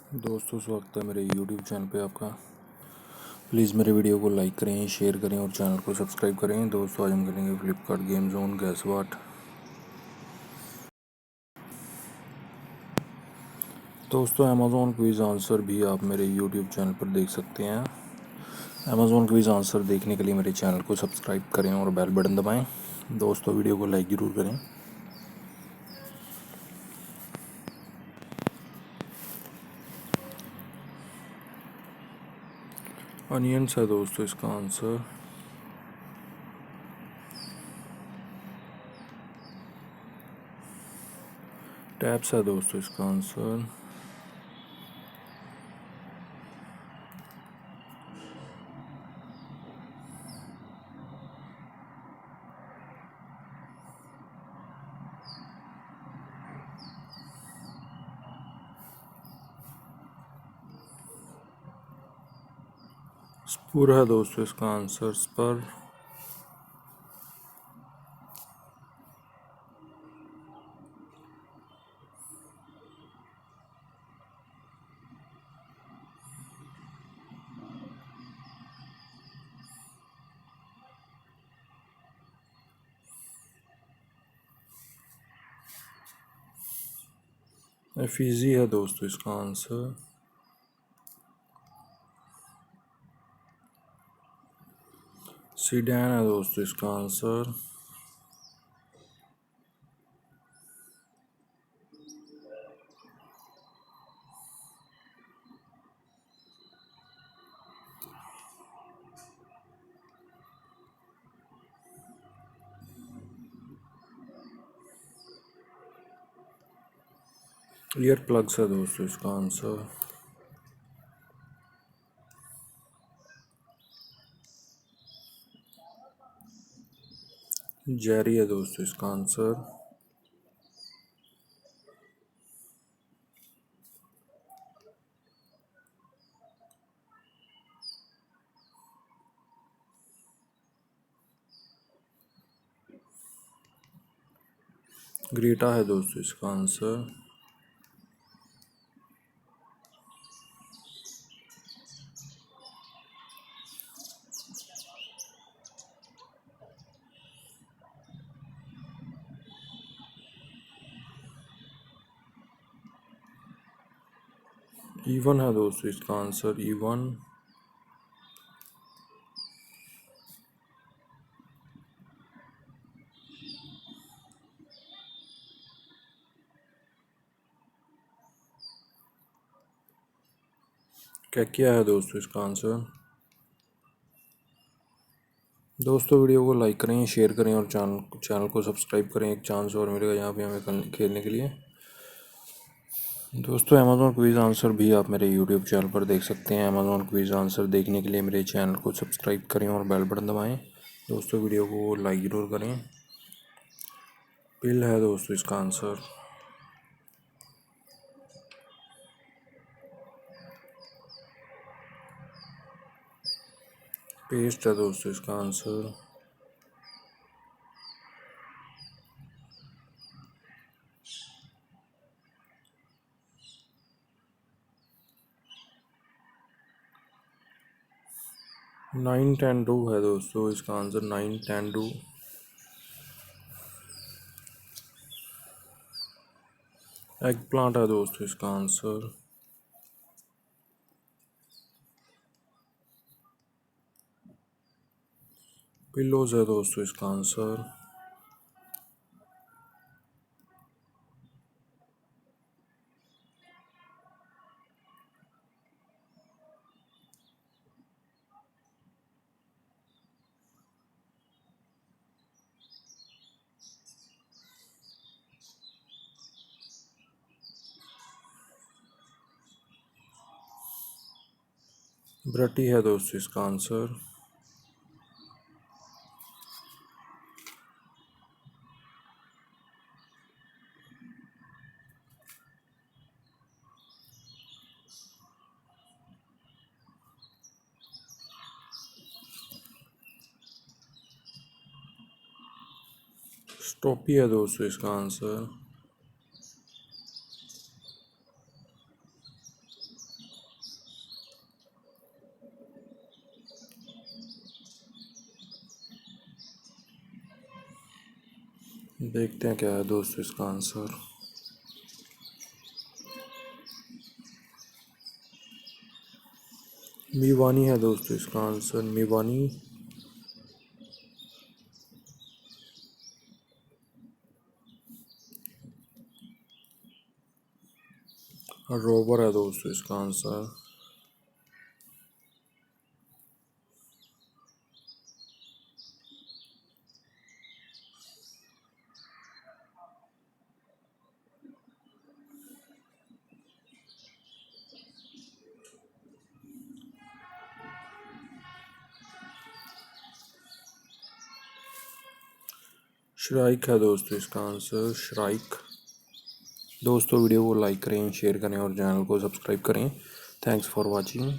दोस्तों, स्वागत है मेरे YouTube चैनल पे आपका। प्लीज़ मेरे वीडियो को लाइक करें, शेयर करें और चैनल को सब्सक्राइब करें। दोस्तों, आज हम करेंगे फ्लिपकार्ट गेम जोन गैस वाट। दोस्तों, अमेज़ॉन क्विज़ आंसर भी आप मेरे YouTube चैनल पर देख सकते हैं। अमेज़ॉन क्विज़ आंसर देखने के लिए मेरे चैनल को सब्सक्राइब करें और बेल बटन दबाएँ। दोस्तों, वीडियो को लाइक ज़रूर करें। अनियंस है दोस्तों इसका आंसर। टैप्स है दोस्तों इसका आंसर। स्पूर है दोस्तों इसका आंसर। स्पर। एफिजी है दोस्तों इसका आंसर। सीडैन है दोस्तों इसका आंसर। ईयर प्लग्स है दोस्तों इसका आंसर। जेरी है दोस्तों इसका आंसर। ग्रीटा है दोस्तों इसका आंसर। ईवन है दोस्तों इसका आंसर। ईवन। क्या है दोस्तों इसका आंसर। दोस्तों, वीडियो को लाइक करें, शेयर करें और चैनल को सब्सक्राइब करें। एक चांस और मिलेगा यहाँ पे हमें खेलने के लिए। दोस्तों, अमेज़ॉन क्विज़ आंसर भी आप मेरे यूट्यूब चैनल पर देख सकते हैं। अमेज़ॉन क्विज़ आंसर देखने के लिए मेरे चैनल को सब्सक्राइब करें और बेल बटन दबाएं। दोस्तों, वीडियो को लाइक ज़रूर करें। पिल है दोस्तों इसका आंसर। पेस्ट है दोस्तों इसका आंसर। नाइन टेंडू है दोस्तों इसका answer. Nine tendu. Egg plant है दोस्तों इसका आंसर। पिलोज है दोस्तों इसका आंसर। ब्रटी है दोस्तों इसका आंसर। स्टॉपी है दोस्तों इसका आंसर। देखते हैं क्या है दोस्तों इसका आंसर। मीवानी है दोस्तों इसका आंसर, मीवानी। रोवर है दोस्तों इसका आंसर। श्राइक है दोस्तों इसका आंसर, श्राइक। दोस्तों वीडियो को लाइक करें, शेयर करें और चैनल को सब्सक्राइब करें। Thanks for watching.